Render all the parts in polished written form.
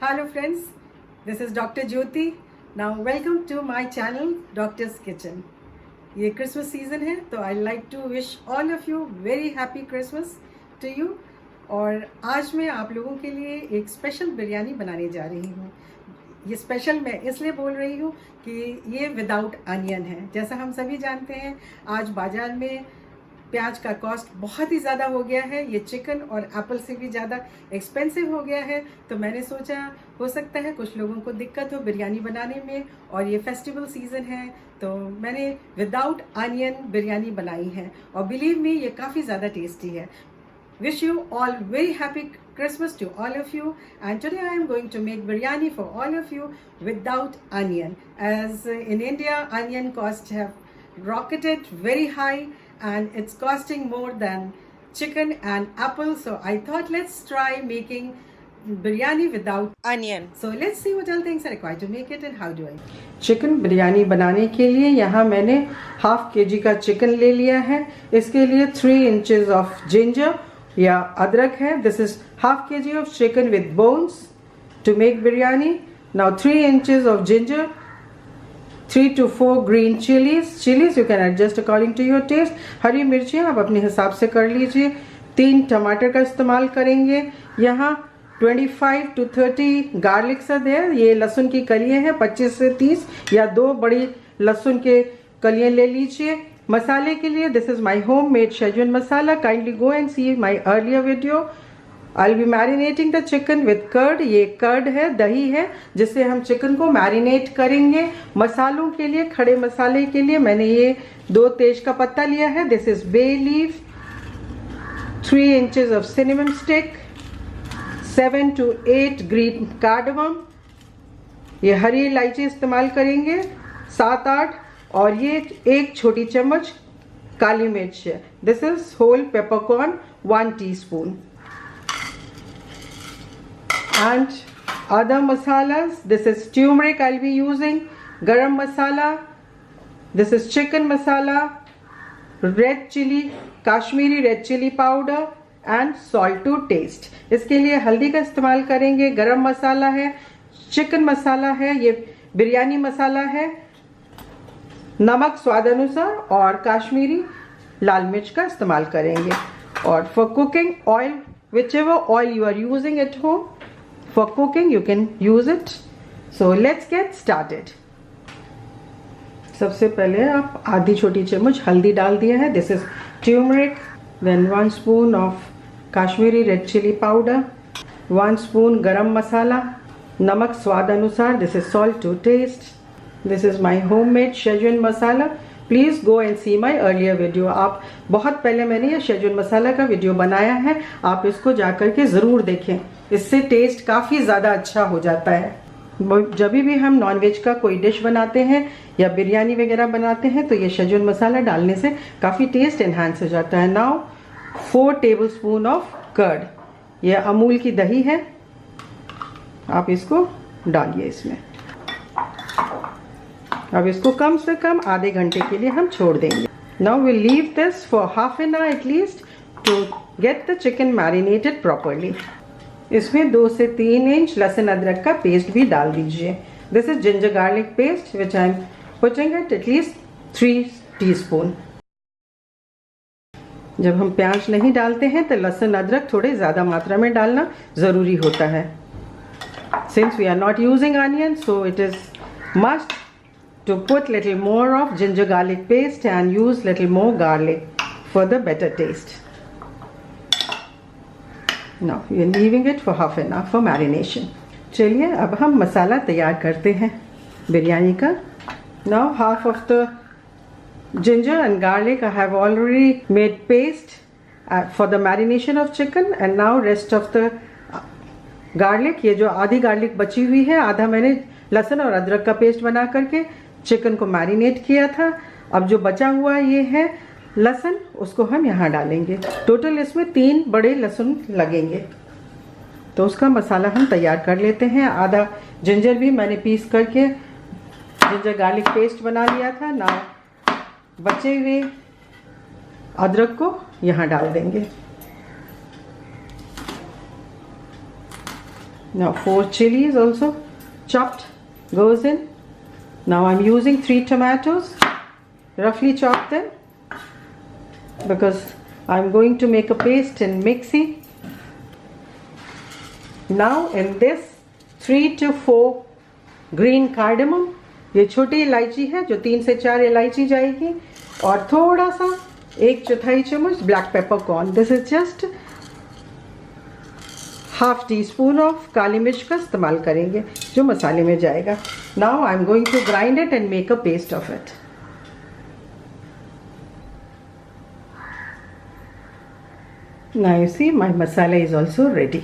Hello friends, this is Dr. Jyoti. Now welcome to my channel Doctor's Kitchen. ये Christmas season है तो I like to wish all of you very happy Christmas to you. और आज मैं आप लोगों के लिए एक स्पेशल बिरयानी बनाने जा रही हूँ। ये स्पेशल मैं इसलिए बोल रही हूँ कि ये विदाउट अनियन है। जैसा हम सभी जानते हैं आज बाज़ार में प्याज का कॉस्ट बहुत ही ज़्यादा हो गया है। ये चिकन और एप्पल से भी ज़्यादा एक्सपेंसिव हो गया है। तो मैंने सोचा हो सकता है कुछ लोगों को दिक्कत हो बिरयानी बनाने में, और ये फेस्टिवल सीज़न है तो मैंने विदाउट अनियन बिरयानी बनाई है और बिलीव मी ये काफ़ी ज़्यादा टेस्टी है। Wish you all very happy Christmas to all of you, and today I am going to make biryani for all of you without onion, as in India onion costs have rocketed very high and it's costing more than chicken and apple. So I thought let's try making biryani without onion. So let's see what all things are required to make it and how do I. Chicken biryani बनाने के लिए यहाँ मैंने half kg का chicken ले लिया है। इसके लिए 3 इंचेस ऑफ जिंजर या अदरक है। This is half kg of chicken with bones to make biryani. Now 3 inches of ginger, 3 to 4 green chillies you can adjust according to your taste. हरी मिर्चियाँ आप अपने हिसाब से कर लीजिए। 3 टमाटर का इस्तेमाल करेंगे। यहाँ 25 to 30 गार्लिक्स आर देयर। ये लहसुन की कलियाँ हैं 25 से 30, या 2 बड़ी लहसुन के कलियाँ ले लीजिए। मसाले के लिए this is my home made Schezwan masala. Kindly go and see my earlier video. I will be marinating the chicken with curd. ये कर्ड है, दही है, जिससे हम चिकन को मैरिनेट करेंगे। मसालों के लिए, खड़े मसाले के लिए मैंने ये 2 तेज का पत्ता लिया है। This is bay leaf, 3 inches of cinnamon stick, 7 to 8 green cardamom. ये हरी इलायची इस्तेमाल करेंगे 7-8, और ये 1 छोटी चम्मच काली मिर्च है। This is whole peppercorn 1 teaspoon and other masalas. This is turmeric I'll be using, garam masala, this is chicken masala, red chili, kashmiri red chili powder and salt to taste. इसके लिए हल्दी का इस्तेमाल करेंगे, गरम मसाला है, चिकन मसाला है, ये बिरयानी मसाला है, नमक स्वाद अनुसार और काश्मीरी लाल मिर्च का इस्तेमाल करेंगे। और for cooking oil, whichever oil you are using at home for cooking you can use it. So let's get started. सबसे पहले आप आधी छोटी चम्मच हल्दी डाल दिया है। This is turmeric, then 1 spoon of Kashmiri red chilli powder, 1 spoon garam masala, नमक स्वाद अनुसार, this is salt to taste. This is my home made Schezwan masala. Please go and see my earlier video. आप बहुत पहले मैंने ये शेजवान मसाला का वीडियो बनाया है, आप इसको जाकर के ज़रूर देखें। इससे टेस्ट काफ़ी ज़्यादा अच्छा हो जाता है। जब भी हम नॉनवेज का कोई डिश बनाते हैं या बिरयानी वगैरह बनाते हैं तो ये शेजवान मसाला डालने से काफ़ी टेस्ट एनहांस हो जाता है। नाउ 4 tablespoon ऑफ कर्ड, ये अमूल की दही है, आप इसको डालिए इसमें। अब इसको कम से कम आधे घंटे के लिए हम छोड़ देंगे। Now will leave this for half an hour at least to get the chicken marinated properly. इसमें 2 से 3 इंच लहसुन अदरक का पेस्ट भी डाल दीजिए। This is ginger garlic paste which I am putting at least 3 teaspoon। जब हम प्याज नहीं डालते हैं तो लहसुन अदरक थोड़े ज़्यादा मात्रा में डालना ज़रूरी होता है। Since we are not using onion so it is must to put little more of ginger garlic paste and use little more garlic for the better taste. Now we are leaving it for half an hour for marination. चलिए अब हम मसाला तैयार करते हैं बिरयानी का। Now half of the ginger and garlic I have already made paste for the marination of chicken, and now rest of the garlic, ये जो आधी गार्लिक बची हुई है, आधा मैंने लहसुन और अदरक का पेस्ट बना करके चिकन को मैरिनेट किया था। अब जो बचा हुआ ये है लहसुन, उसको हम यहाँ डालेंगे। टोटल इसमें 3 बड़े लहसुन लगेंगे, तो उसका मसाला हम तैयार कर लेते हैं। आधा जिंजर भी मैंने पीस करके जिंजर गार्लिक पेस्ट बना लिया था। ना बचे हुए अदरक को यहाँ डाल देंगे। Now 4 chilies also chopped goes in. Now I'm using 3 tomatoes, roughly chopped them, because I'm going to make a paste in mixie. Now in this 3 to 4 green cardamom, ये छोटी इलायची है जो 3 से 4 इलायची जाएगी, और थोड़ा सा 1/4 चम्मच black pepper corn. This is just half tea spoon of काली मिर्च का इस्तेमाल करेंगे जो मसाले में जाएगा. Now I am going to grind it and make a paste of it. Now you see my masala is also ready.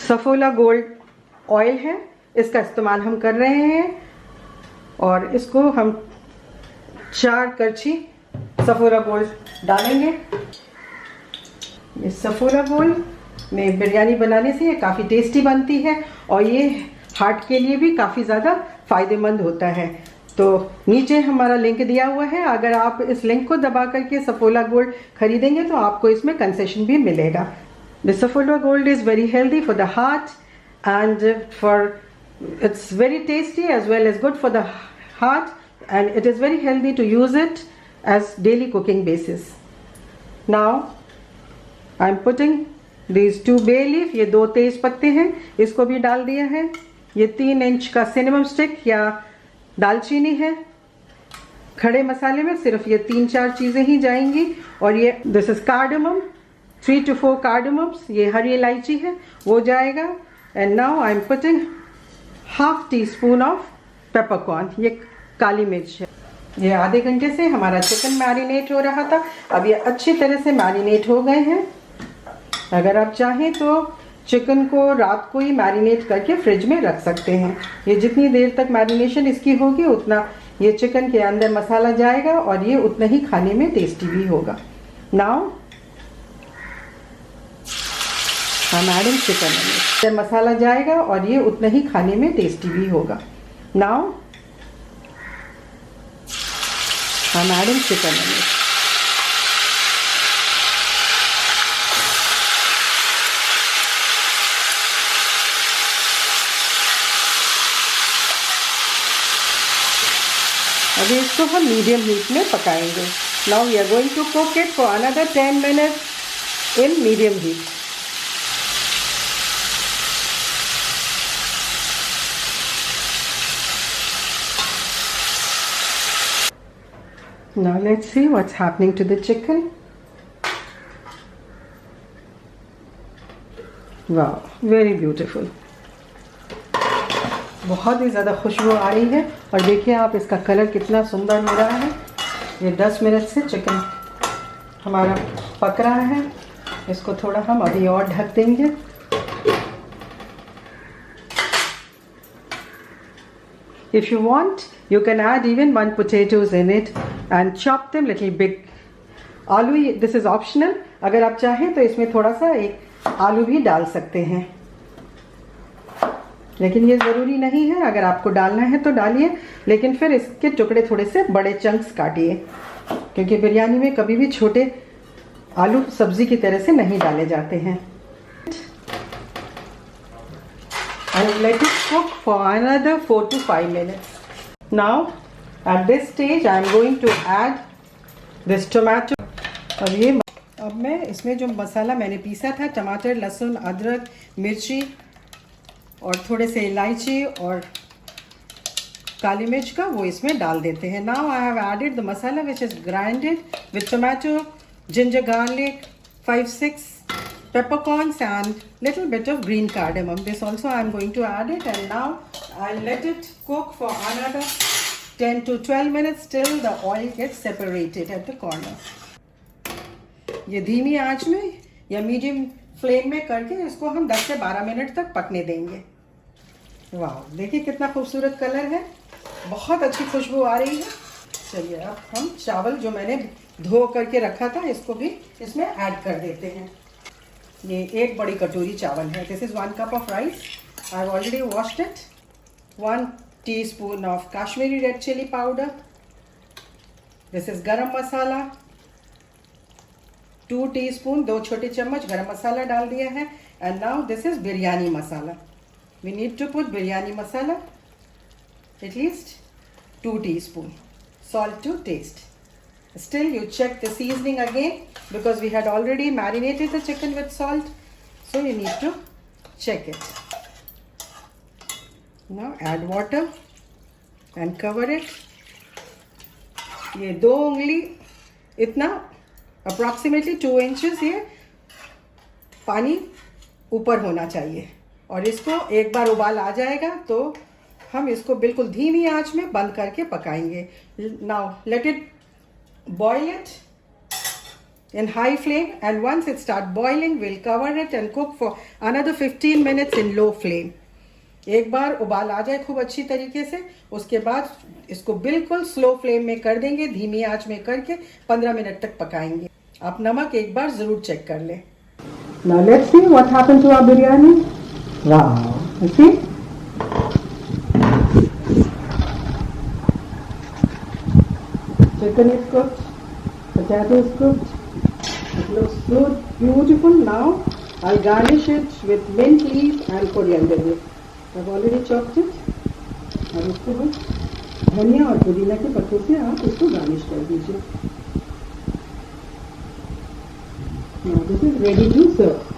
Saffola Gold oil है, इसका इस्तेमाल हम कर रहे हैं, और इसको हम 4 करछी सफोला गोल्ड डालेंगे. ये सफोला गोल्ड में बिरयानी बनाने से ये काफ़ी टेस्टी बनती है, और ये हार्ट के लिए भी काफ़ी ज़्यादा फ़ायदेमंद होता है. तो नीचे हमारा लिंक दिया हुआ है, अगर आप इस लिंक को दबा करके सफोला गोल्ड खरीदेंगे तो आपको इसमें कंसेशन भी मिलेगा. The Saffola gold is very healthy for the heart, and for it's very tasty as well as good for the heart, and it is very healthy to use it as daily cooking basis. Now I am putting these 2 bay leaf, ये 2 तेज पत्ते हैं, इसको भी डाल दिया है. ये 3 inch का सिनेमम स्टिक या दालचीनी है. खड़े मसाले में सिर्फ ये 3-4 चीज़ें ही जाएंगी, और ये दिस इज कार्डमम, 3 to 4 कार्डमम्स, ये हरी इलायची है, वो जाएगा. And now I am putting half tea spoon of peppercorn, ये काली मिर्च है. ये आधे घंटे से हमारा चिकन मैरिनेट हो रहा था, अब ये अच्छी तरह से मैरिनेट हो गए हैं. अगर आप चाहें तो चिकन को रात को ही मैरिनेट करके फ्रिज में रख सकते हैं. ये जितनी देर तक मैरिनेशन इसकी होगी उतना ये चिकन के अंदर मसाला जाएगा, और ये उतना ही खाने में टेस्टी भी होगा. नाउ हम एडिंग चिकन, अंदर मसाला जाएगा और ये उतना ही खाने में टेस्टी भी होगा. नाउ हम एडिंग चिकन. अभी इसको हम मीडियम हीट में पकाएंगे. Now we are going to cook it for another 10 minutes in medium heat. Now let's see what's happening to the chicken. Wow, very beautiful. बहुत ही ज़्यादा खुशबू आ रही है, और देखिए आप इसका कलर कितना सुंदर हो रहा है. ये 10 मिनट से चिकन हमारा पक रहा है. इसको थोड़ा हम अभी और ढक देंगे. If you want, you can add even 1 potatoes in it and chop them little big. आलू, this is optional. अगर आप चाहें तो इसमें थोड़ा सा एक आलू भी डाल सकते हैं, लेकिन ये ज़रूरी नहीं है. अगर आपको डालना है तो डालिए, लेकिन फिर इसके टुकड़े थोड़े से बड़े चंक्स काटिए, क्योंकि बिरयानी में कभी भी छोटे आलू सब्जी की तरह से नहीं डाले जाते हैं. And let it cook for another 4 to 5 minutes. Now at this stage I am going to add this tomato. अब मैं इसमें जो मसाला मैंने पीसा था, टमाटर, लहसुन, अदरक, मिर्ची और थोड़े से इलायची और काली मिर्च का, वो इसमें डाल देते हैं. Now I have added the masala which is grinded with tomato, ginger, garlic, 5-6 peppercorns and little bit of green cardamom. This also I am going to add it, and now I'll let it cook for another 10 to 12 minutes till the oil gets separated at the corner. ये धीमी आंच में या medium flame में करके इसको हम 10 से 12 मिनट तक पकने देंगे. वाह, देखिए कितना खूबसूरत कलर है, बहुत अच्छी खुशबू आ रही है. चलिए अब हम चावल जो मैंने धो करके रखा था इसको भी इसमें ऐड कर देते हैं. ये 1 बड़ी कटोरी चावल है. This is 1 cup of rice. I have already washed it. 1 teaspoon of Kashmiri red chili powder. This is garam masala. 2 teaspoon 2 छोटे चम्मच गरम मसाला डाल दिया है. And now this is biryani masala. We need to put biryani masala at least 2 teaspoon. Salt to taste. Still you check the seasoning again because we had already marinated the chicken with salt. So you need to check it. Now add water and cover it. ये 2 उंगली इतना approximately 2 inches ये पानी ऊपर होना चाहिए. और इसको एक बार उबाल आ जाएगा तो हम इसको बिल्कुल धीमी आंच में बंद करके पकाएंगे. Now let it boil it in high flame, and once it start boiling we'll cover it and cook for another 15 minutes in low flame. एक बार उबाल आ जाए खूब अच्छी तरीके से, उसके बाद इसको बिल्कुल स्लो फ्लेम में कर देंगे, धीमी आंच में करके 15 मिनट तक पकाएंगे. आप नमक एक बार जरूर चेक कर लें. Now let's see what happened to our biryani. Wow, you see? Chicken is cooked, potato is cooked. It looks so beautiful. Now I'll garnish it with mint leaf and coriander leaf. I've already chopped it. और इसको बस धनिया और पुदीना के पत्तों से आप इसको गार्निश कर दीजिए. Now this is ready to serve.